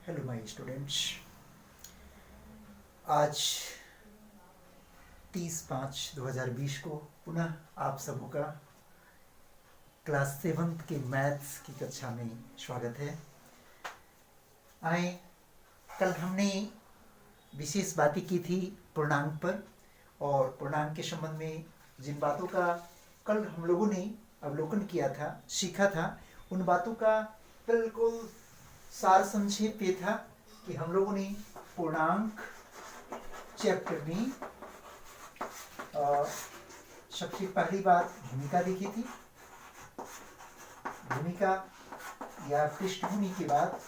Hello my students. आज 30/5/2020 को पुनः आप सबों का क्लास 7 के मैथ्स की कक्षा में स्वागत है। आए, कल हमने विशेष बातें की थी पूर्णांक पर, और पूर्णांक के संबंध में जिन बातों का कल हम लोगों ने अवलोकन किया था, सीखा था, उन बातों का बिल्कुल सार संक्षेप ये था कि हम लोगों ने पूर्णांक चैप्टर में सबसे पहली बात भूमिका देखी थी। भूमिका या पृष्ठभूमि के बाद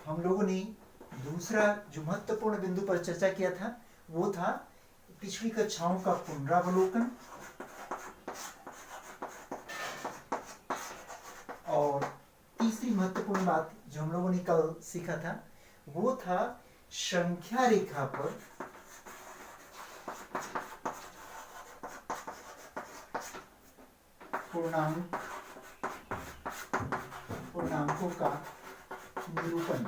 हम लोगों ने दूसरा जो महत्वपूर्ण बिंदु पर चर्चा किया था वो था पिछली कक्षाओं का पुनरावलोकन, और तीसरी महत्वपूर्ण बात जो हम लोगों ने कल सीखा था वो था संख्या रेखा पर पूर्णांकों का निरूपण।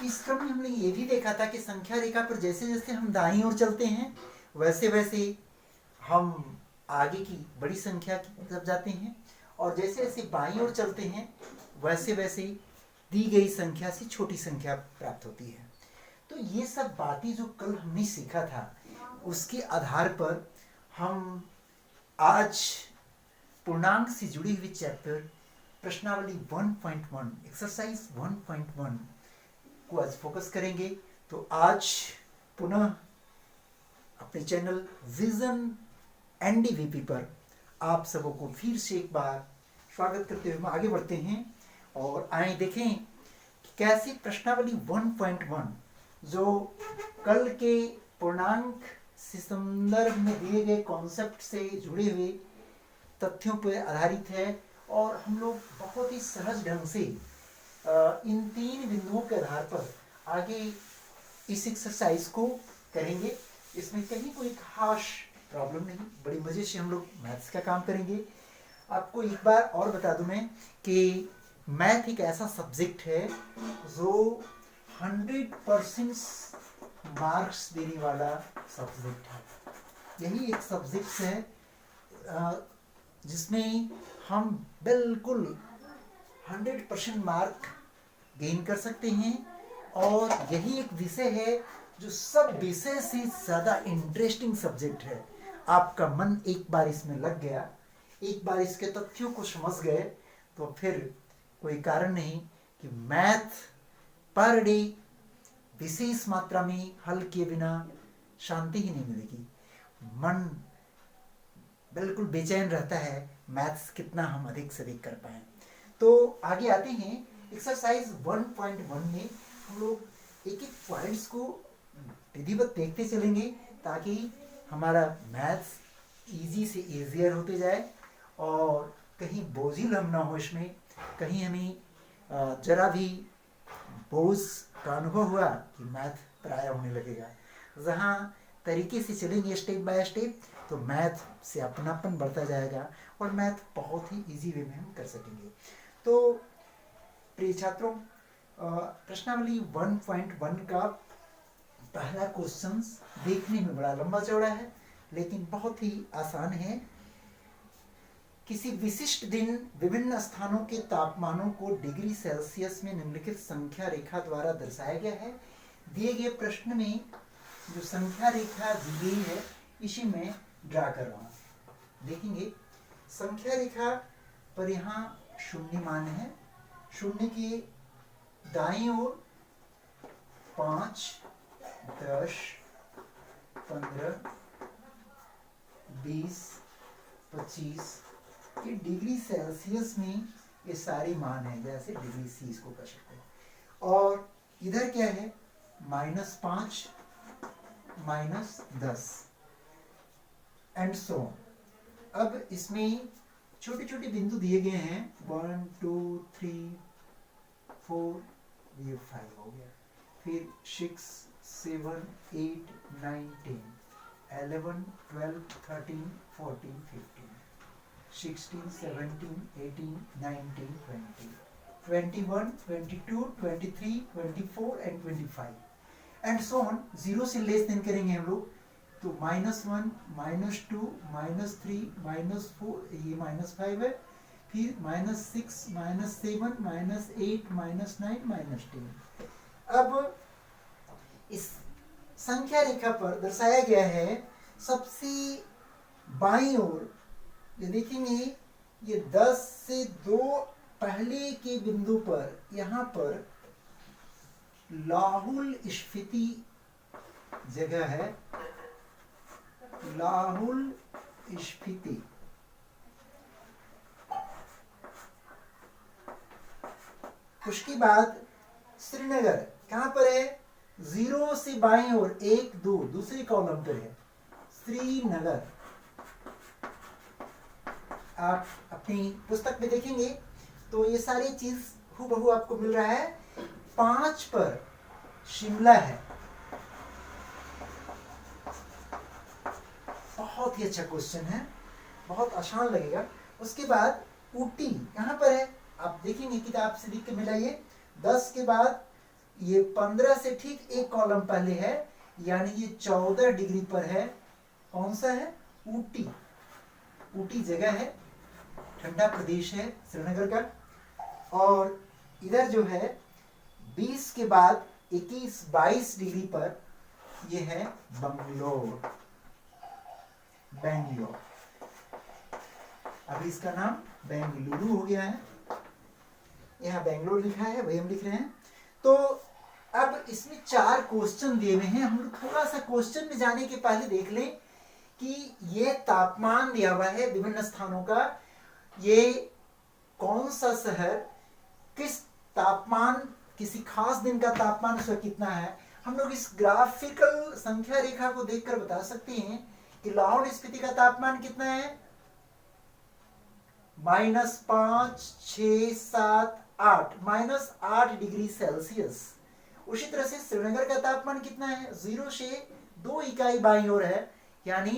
इस क्रम में हमने ये भी देखा था कि संख्या रेखा पर जैसे जैसे हम दाईं ओर चलते हैं वैसे वैसे हम आगे की बड़ी संख्या की तरफ जाते हैं, और जैसे जैसे बाईं ओर चलते हैं वैसे वैसे दी गई संख्या से छोटी संख्या प्राप्त होती है। तो ये सब बातें जो कल हमने सीखा था उसके आधार पर हम आज पूर्णांक से जुड़ी हुई चैप्टर प्रश्नावली 1.1 एक्सरसाइज 1.1 को आज फोकस करेंगे। तो आज पुनः अपने चैनल विजन एनडीवीपी पर आप सबों को फिर से एक बार स्वागत करते हुए हम आगे बढ़ते हैं और आए देखें कि कैसे प्रश्नावली 1.1 जो कल के पूर्णांक से संदर्भ में दिए गए कॉन्सेप्ट से जुड़े हुए तथ्यों पर आधारित है, और हम लोग बहुत ही सहज ढंग से इन तीन बिंदुओं के आधार पर आगे इस एक्सरसाइज को करेंगे। इसमें कहीं कोई खास प्रॉब्लम नहीं, बड़ी मजे से हम लोग मैथ्स का काम करेंगे। आपको एक बार और बता दूं मैं कि मैथ एक ऐसा सब्जेक्ट है जो 100% मार्क्स देने वाला सब्जेक्ट है। यही एक सब्जेक्ट है जिसमें हम बिल्कुल 100% मार्क गेन कर सकते हैं, और यही एक विषय है जो सब विषय से ज़्यादा इंटरेस्टिंग सब्जेक्ट है। आपका मन एक बार इसमें लग गया, एक बार इसके तथ्यों को समझ गए, तो फिर कोई कारण नहीं कि मैथ पर डे विशेष मात्रा में हल किए बिना शांति ही नहीं मिलेगी। मन बिल्कुल बेचैन रहता है मैथ्स कितना हम अधिक से अधिक कर पाए। तो आगे आते हैं एक्सरसाइज 1.1 में हम लोग एक एक पॉइंट्स को विधिवत देखते चलेंगे ताकि हमारा मैथ्स इजी से इजियर होते जाए और कहीं बोझिल हम ना हो इसमें, कहीं हमें जरा भी बोझ का अनुभव हुआ कि मैथ पराया होने लगेगा। जहाँ तरीके से चलेंगे स्टेप बाय स्टेप तो मैथ से अपनापन बढ़ता जाएगा और मैथ बहुत ही इजी वे में हम कर सकेंगे। तो प्रिय छात्रों, प्रश्नावली 1.1 का पहला क्वेश्चन देखने में बड़ा लंबा चौड़ा है लेकिन बहुत ही आसान है। किसी विशिष्ट दिन विभिन्न स्थानों के तापमानों को डिग्री सेल्सियस में निम्नलिखित संख्या रेखा द्वारा दर्शाया गया है। दिए गए प्रश्न में जो संख्या रेखा दी गई है इसी में ड्रा कर रहा हूं। देखेंगे संख्या रेखा पर यहाँ शून्य मान है, शून्य की दाईं ओर 5, 10, 15, 20, 25 ये डिग्री सेल्सियस में ये सारे मान हैं, जैसे डिग्री सी इसको कर सकते हैं। और इधर क्या है -5, -10 एंड सो। अब इसमें छोटे छोटे बिंदु दिए गए हैं 1, 2, 3, 4, ये 5 हो गया, फिर 6, 7, 8, 9, 10, 11, 12, 13, 14, 15। 16, 17, 18, 19, 20, 21, 22, 23, 24 एंड 25 एंड सो ऑन। 0 से लेस देन करेंगे हम लोग तो -1, -2, -3, -4, ये -5 है, फिर -6, -7, -8, -9, -10। अब इस संख्या रेखा पर दर्शाया गया है सबसे बाईं ओर ये देखेंगे, ये 10 से 2 पहले के बिंदु पर यहाँ पर लाहुल स्फीति जगह है, लाहुल स्फीति। उसके बाद श्रीनगर कहां पर है, 0 से बाईं ओर 1, 2 दूसरे कॉलम पर है श्रीनगर। आप अपनी पुस्तक में देखेंगे तो ये सारी चीज हूबहू आपको मिल रहा है। 5 पर शिमला है। बहुत ही अच्छा क्वेश्चन है, बहुत आसान लगेगा। उसके बाद ऊटी कहां पर है, आप देखेंगे किताब से लिख के मिलाइए। 10 के बाद ये 15 से ठीक एक कॉलम पहले है, यानी ये 14 डिग्री पर है। कौन सा है, ऊटी। ऊटी जगह है, ठंडा प्रदेश है श्रीनगर का। और इधर जो है 20 के बाद 21-22 डिग्री पर ये है बंगलोर, बेंगलोर। अभी इसका नाम बेंगलुरु हो गया है, यहाँ बेंगलोर लिखा है, वही हम लिख रहे हैं। तो अब इसमें 4 क्वेश्चन दिए हुए हैं। हम लोग थोड़ा सा क्वेश्चन में जाने के पहले देख लें कि ये तापमान दिया हुआ है विभिन्न स्थानों का। ये कौन सा शहर किस तापमान, किसी खास दिन का तापमान उसका कितना है, हम लोग इस ग्राफिकल संख्या रेखा को देखकर बता सकते हैं कि लाहौल स्पीति का तापमान कितना है, -5, 6, 7, 8, -8 डिग्री सेल्सियस। उसी तरह से श्रीनगर का तापमान कितना है, 0 से 2 इकाई बाईं ओर है, यानी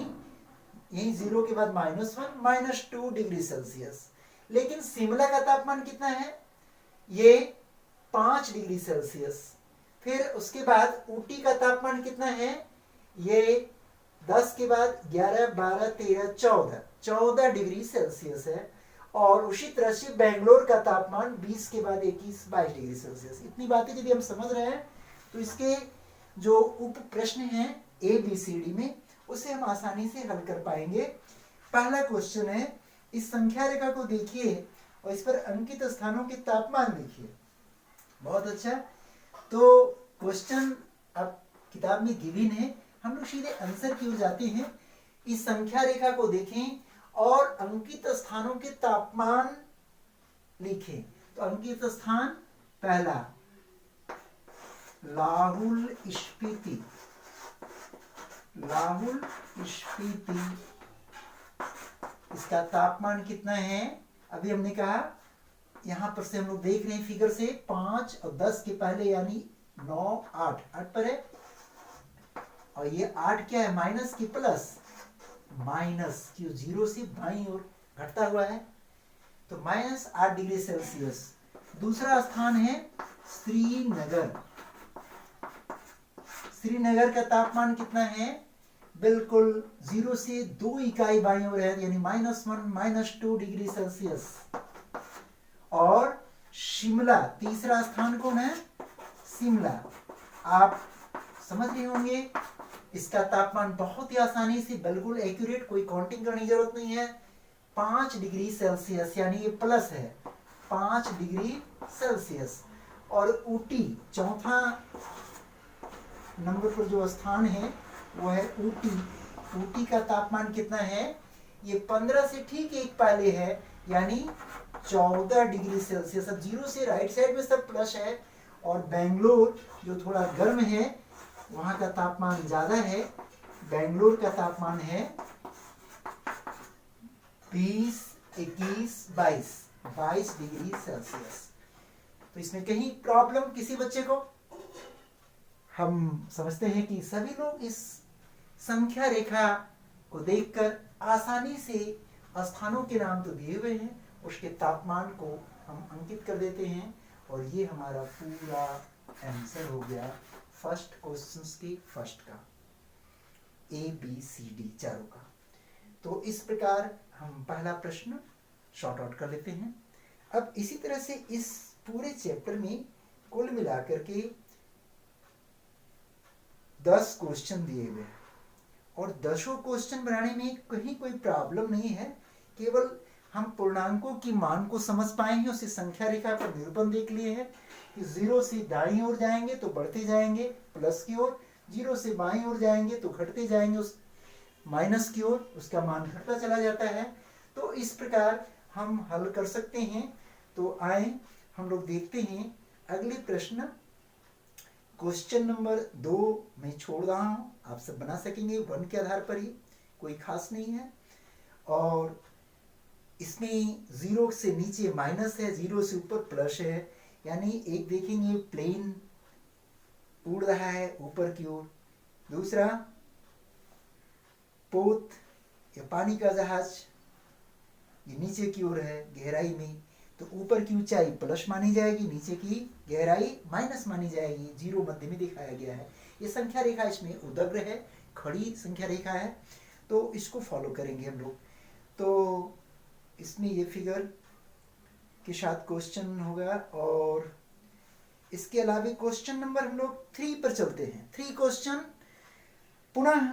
यही 0 के बाद -1, -2 डिग्री सेल्सियस। लेकिन शिमला का तापमान कितना है, ये 5 डिग्री सेल्सियस। फिर उसके बाद ऊटी का तापमान कितना है, ये 10 के बाद 11, 12, 13, 14 डिग्री सेल्सियस है। और उसी तरह से बेंगलोर का तापमान 20 के बाद 21-22 डिग्री सेल्सियस। इतनी बातें यदि हम समझ रहे हैं तो इसके जो उप प्रश्न हैं ABCD में, उसे हम आसानी से हल कर पाएंगे। पहला क्वेश्चन है, इस संख्या रेखा को देखिए और इस पर अंकित स्थानों के तापमान लिखिए। बहुत अच्छा। तो क्वेश्चन अब किताब में गिवन है, हम लोग सीधे आंसर की ओर जाते हैं। इस संख्या रेखा को देखें और अंकित स्थानों के तापमान लिखें। तो अंकित स्थान पहला लाहुल स्पीति, लाहुल स्पीति, इसका तापमान कितना है, अभी हमने कहा यहां पर से हम लोग देख रहे हैं फिगर से 5 और 10 के पहले यानी 9, 8 पर है। और ये 8 क्या है, माइनस की प्लस, माइनस क्यों, 0 से बाईं ओर घटता हुआ है, तो -8 डिग्री सेल्सियस। दूसरा स्थान है श्रीनगर। श्रीनगर का तापमान कितना है, बिल्कुल 0 से 2 इकाई बाईं ओर है, यानी -1, -2 डिग्री सेल्सियस। और शिमला, तीसरा स्थान कौन है, शिमला। आप समझ रहे होंगे इसका तापमान बहुत ही आसानी से, बिल्कुल एक्यूरेट, कोई काउंटिंग करने की जरूरत नहीं है, 5 डिग्री सेल्सियस, यानी ये प्लस है, 5 डिग्री सेल्सियस। और ऊटी, चौथा नंबर पर जो स्थान है वो है ऊटी। ऊटी का तापमान कितना है, ये 15 से ठीक एक पहले है, यानी 14 डिग्री सेल्सियस। अब 0 से राइट साइड में सब प्लस है। और बेंगलोर जो थोड़ा गर्म है, वहां का तापमान ज्यादा है, बेंगलोर का तापमान है 20, 21, 22 डिग्री सेल्सियस। तो इसमें कहीं प्रॉब्लम किसी बच्चे को, हम समझते हैं कि सभी लोग इस संख्या रेखा को देखकर आसानी से स्थानों के नाम तो दिए हुए हैं, उसके तापमान को हम अंकित कर देते हैं और ये हमारा पूरा आंसर हो गया फर्स्ट क्वेश्चन के फर्स्ट का, ABCD चारों का। तो इस प्रकार हम पहला प्रश्न शॉर्ट आउट कर लेते हैं। अब इसी तरह से इस पूरे चैप्टर में कुल मिलाकर के 10 क्वेश्चन दिए हुए हैं और 10 क्वेश्चन बनाने में कहीं कोई प्रॉब्लम नहीं है, केवल हम पूर्णांकों की मान को समझ पाए हैं, उसे संख्या रेखा पर निरूपण देख लिए हैं कि 0 से दाईं ओर जाएंगे तो बढ़ते जाएंगे प्लस की ओर, 0 से बाईं ओर जाएंगे तो घटते जाएंगे उस माइनस की ओर, उसका मान घटता चला जाता है। तो इस प्रकार हम हल कर सकते हैं। तो आए हम लोग देखते हैं अगले प्रश्न। क्वेश्चन नंबर 2 मैं छोड़ रहा हूं, आप सब बना सकेंगे 1 के आधार पर ही, कोई खास नहीं है। और इसमें 0 से नीचे माइनस है, 0 से ऊपर प्लस है, यानी एक देखेंगे प्लेन उड़ रहा है ऊपर की ओर, दूसरा पोत या पानी का जहाज ये नीचे की ओर है गहराई में, तो ऊपर की ऊंचाई प्लस मानी जाएगी, नीचे की गहराई माइनस मानी जाएगी, 0 मध्य में दिखाया गया है। ये संख्या रेखा इसमें उदग्र है, खड़ी संख्या रेखा है, तो इसको फॉलो करेंगे हम लोग। तो इसमें ये फिगर के साथ क्वेश्चन होगा और इसके अलावा क्वेश्चन नंबर हम लोग 3 पर चलते हैं। 3 क्वेश्चन पुनः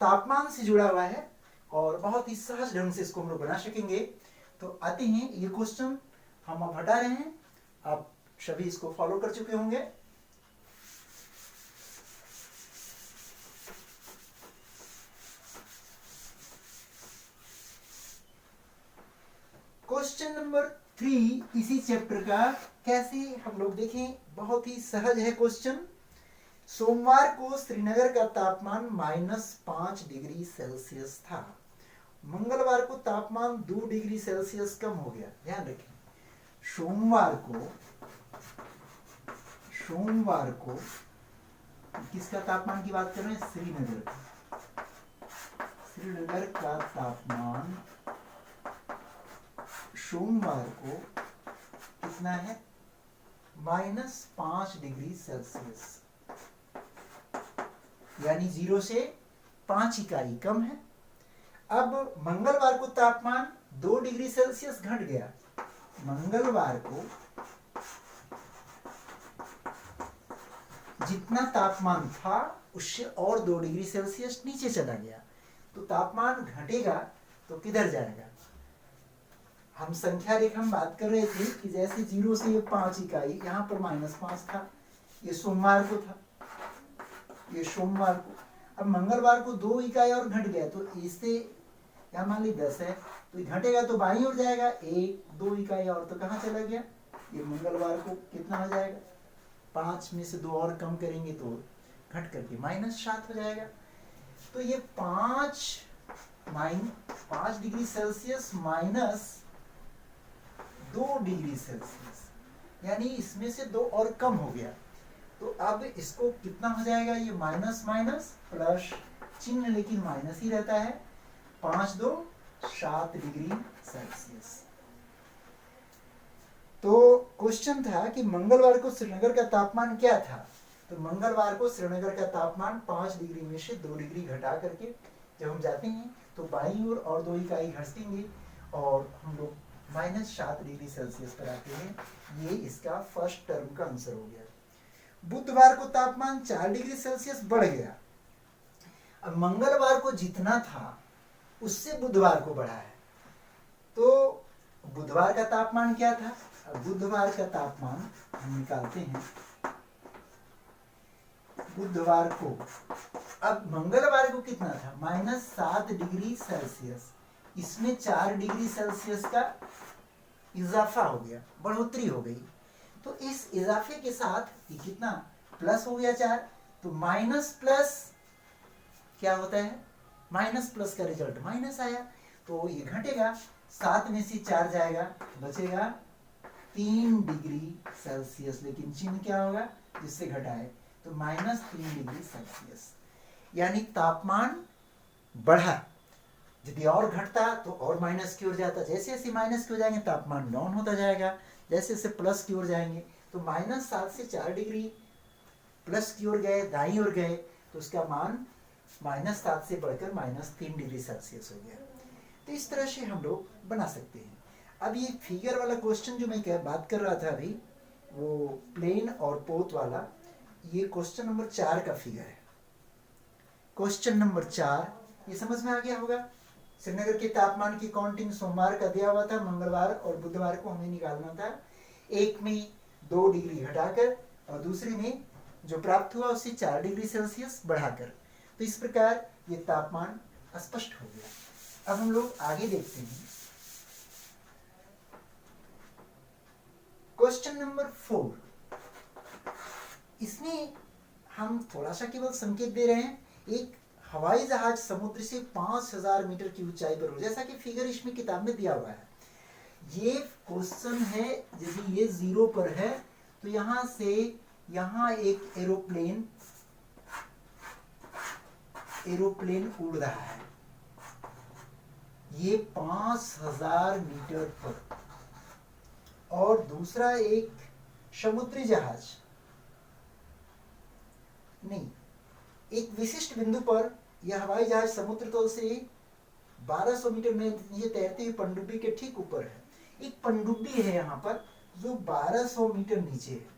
तापमान से जुड़ा हुआ है और बहुत ही सहज ढंग से इसको हम लोग बना सकेंगे। तो आते हैं ये क्वेश्चन हम अब हटा रहे हैं, आप सभी इसको फॉलो कर चुके होंगे। क्वेश्चन नंबर 3 इसी चैप्टर का, कैसे हम लोग देखें, बहुत ही सहज है क्वेश्चन। सोमवार को श्रीनगर का तापमान -5 डिग्री सेल्सियस था, मंगलवार को तापमान 2 डिग्री सेल्सियस कम हो गया। ध्यान रखें, सोमवार को किसका तापमान की बात कर रहे हैं? श्रीनगर का तापमान सोमवार को कितना है? -5 डिग्री सेल्सियस, यानी 0 से 5 इकाई कम है। अब मंगलवार को तापमान 2 डिग्री सेल्सियस घट गया, मंगलवार को जितना तापमान था उससे और 2 डिग्री सेल्सियस नीचे चला गया। तो तापमान घटेगा तो किधर जाएगा? हम संख्या रेखा में बात कर रहे थे कि जैसे 0 से 5 इकाई, यहाँ पर -5 था, ये सोमवार को था, ये सोमवार को। अब मंगलवार को 2 इकाई और घट गया, तो इससे यहाँ मान ली 10 है, तो घटेगा तो बाईं ओर जाएगा, 1-2 इकाई और, तो कहाँ चला गया? ये मंगलवार को कितना हो जाएगा? 5 में से 2 और कम करेंगे तो घट करके -7 हो जाएगा। तो ये 5 डिग्री सेल्सियस -2 डिग्री सेल्सियस, यानी इसमें से 2 और कम हो गया। तो अब इसको कितना हो जाएगा? ये माइनस माइनस प्लस चिन्ह लेकिन माइनस ही रहता है, 5-2 7 डिग्री सेल्सियस। तो क्वेश्चन था कि मंगलवार को श्रीनगर का तापमान क्या था? तो मंगलवार को श्रीनगर का तापमान 5 डिग्री में से 2 डिग्री घटा करके जब हम जाते हैं तो बाईं ओर और 2 इकाई घटेंगे और हम लोग -7 डिग्री सेल्सियस पर आते हैं। ये इसका फर्स्ट टर्म का आंसर हो गया। बुधवार को तापमान 4 डिग्री सेल्सियस बढ़ गया। अब मंगलवार को जितना था उससे बुधवार को बढ़ा है, तो बुधवार का तापमान क्या था? अब बुधवार का तापमान हम निकालते हैं। बुधवार को, अब मंगलवार को कितना था? -7 डिग्री सेल्सियस, इसमें 4 डिग्री सेल्सियस का इजाफा हो गया, बढ़ोतरी हो गई। तो इस इजाफे के साथ ये कितना प्लस हो गया 4, तो माइनस प्लस क्या होता है? माइनस प्लस का रिजल्ट माइनस आया, तो ये घटेगा, 7 में से 4 जाएगा, बचेगा 3 डिग्री सेल्सियस, लेकिन चिन्ह क्या होगा जिससे घटाए? तो -3 डिग्री सेल्सियस, यानी तापमान बढ़ा यदि और घटता तो और माइनस की ओर जाता। जैसे जैसे माइनस की ओर जाएंगे तापमान डाउन होता जाएगा, जैसे जैसे प्लस की ओर जाएंगे तो -7 से 4 डिग्री प्लस की ओर गए, दाईं ओर गए, तो उसका मान -7 से बढ़कर -3 डिग्री सेल्सियस हो गया। तो इस तरह से हम लोग बना सकते हैं। अब ये फिगर वाला क्वेश्चन जो मैं बात कर रहा था अभी, वो प्लेन और पोत वाला, ये क्वेश्चन नंबर 4 का फिगर है। क्वेश्चन नंबर 4 ये समझ में आ गया होगा। श्रीनगर के तापमान की काउंटिंग सोमवार का दिया हुआ था, मंगलवार और बुधवार को हमें निकालना था। एक में 2 डिग्री घटाकर और दूसरे में जो प्राप्त हुआ उससे 4 डिग्री सेल्सियस बढ़ाकर। तो इस प्रकार ये तापमान स्पष्ट हो गया। अब हम लोग आगे देखते हैं। क्वेश्चन नंबर 4, इसमें हम थोड़ा सा केवल संकेत दे रहे हैं। एक हवाई जहाज समुद्र से 5000 मीटर की ऊंचाई पर हो, जैसा कि फिगर इसमें किताब में दिया हुआ है। ये क्वेश्चन है, यदि ये 0 पर है तो यहां से यहां एक एरोप्लेन उड़ रहा है, ये 5000 मीटर पर, और दूसरा एक समुद्री जहाज नहीं, एक विशिष्ट बिंदु पर यह हवाई जहाज समुद्र तल से 1200 मीटर में नीचे तैरती हुई पनडुब्बी के ठीक ऊपर है। एक पनडुब्बी है यहाँ पर जो 1200 मीटर नीचे है।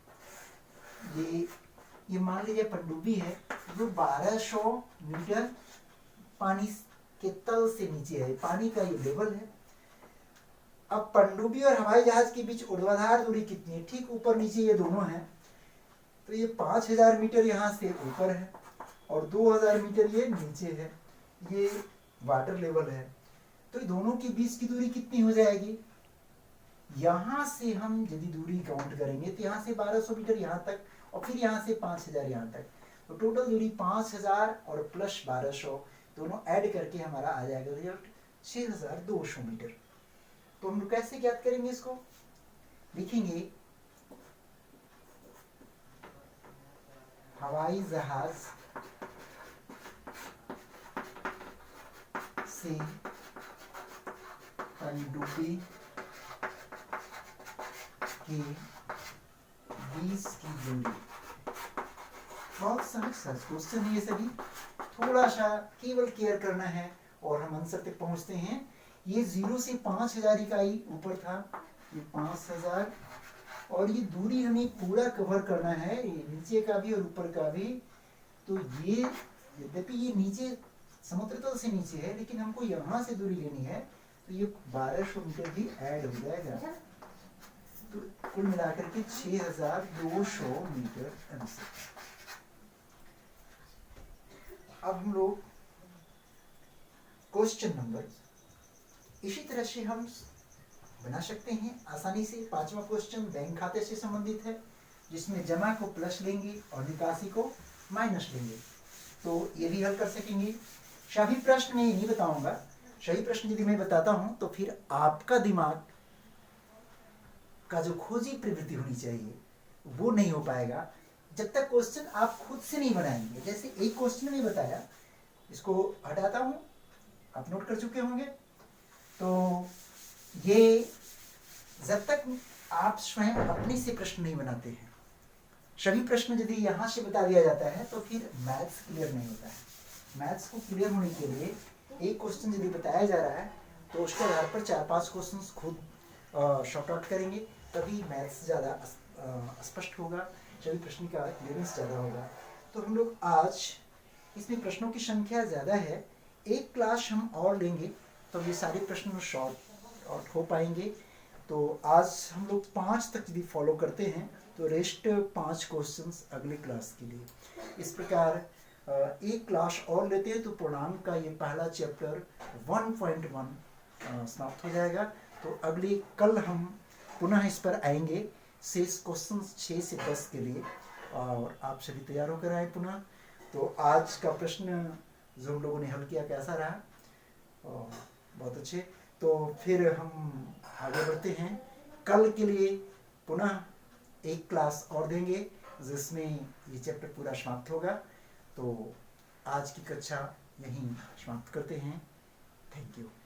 ये मान लीजिए पनडुब्बी है जो 1200 मीटर पानी के तल से नीचे है, पानी का ये लेवल है। अब पनडुब्बी और हवाई जहाज के बीच ऊर्ध्वाधर दूरी कितनी है? ठीक ऊपर नीचे ये दोनों है। तो ये 5000 मीटर यहाँ से ऊपर है और 2000 मीटर ये नीचे है, ये वाटर लेवल है। तो दोनों के बीच की दूरी कितनी हो जाएगी? यहां से हम यदि दूरी काउंट करेंगे तो यहाँ से 1200 मीटर यहाँ तक और फिर यहाँ से 5000 यहाँ तक, तो टोटल दूरी 5000 और प्लस 1200 दोनों ऐड करके हमारा आ जाएगा रिजल्ट 6200 मीटर। तो हम लोग कैसे ज्ञात करेंगे इसको? लिखेंगे हवाई जहाज से पनडुब्बी के बीच की दूरी। बहुत सहज क्वेश्चन है ये सभी, थोड़ा सा केवल केयर करना है और हम आंसर तक पहुंचते हैं। ये 0 से 5000 इकाई ऊपर था, ये 5000, और ये दूरी हमें पूरा कवर करना है, ये नीचे का भी और ऊपर का भी। तो ये यद्यपि ये नीचे समुद्र तल से नीचे है, लेकिन हमको यहाँ से दूरी लेनी है, तो ये 1200 मीटर भी ऐड हो जाएगा। तो कुल मिलाकर के 6200 मीटर आंसर। अब हम लोग क्वेश्चन नंबर इसी तरह से हम बना सकते हैं आसानी से। 5वां क्वेश्चन बैंक खाते से संबंधित है, जिसमें जमा को प्लस लेंगे और निकासी को माइनस लेंगे, तो ये भी हल कर सकेंगे। सभी प्रश्न मैं नहीं बताऊंगा, सही प्रश्न यदि मैं बताता हूं तो फिर आपका दिमाग का जो खोजी प्रवृत्ति होनी चाहिए वो नहीं हो पाएगा जब तक क्वेश्चन आप खुद से नहीं बनाएंगे। जैसे एक क्वेश्चन में बताया, इसको हटाता हूं, आप नोट कर चुके होंगे। तो ये जब तक आप स्वयं अपने से प्रश्न नहीं बनाते हैं, सभी प्रश्न यदि यहाँ से बता दिया जाता है तो फिर मैथ्स क्लियर नहीं होता है। मैथ्स को क्लियर होने के लिए एक क्वेश्चन यदि बताया जा रहा है तो उसके आधार पर 4-5 क्वेश्चन खुद शॉर्ट आउट करेंगे, तभी मैथ्स ज़्यादा स्पष्ट होगा, सभी प्रश्न का क्लियरेंस ज़्यादा होगा। तो हम लोग आज, इसमें प्रश्नों की संख्या ज़्यादा है, एक क्लास हम और लेंगे तो ये सारे प्रश्न शॉर्ट आउट हो पाएंगे। तो आज हम लोग 5 तक यदि फॉलो करते हैं तो रेस्ट 5 क्वेश्चंस अगले क्लास के लिए। इस प्रकार एक क्लास और लेते हैं तो पूर्णांक का ये पहला चैप्टर 1.1 समाप्त हो जाएगा। तो अगले कल हम पुनः इस पर आएंगे शेष क्वेश्चन 6 से 10 के लिए, और आप सभी तैयार होकर आए पुनः। तो आज का प्रश्न जो हम लोगों ने हल किया कैसा रहा? बहुत अच्छे। तो फिर हम आगे बढ़ते हैं, कल के लिए पुनः एक क्लास और देंगे जिसमें ये चैप्टर पूरा समाप्त होगा। तो आज की कक्षा यहीं समाप्त करते हैं। Thank you.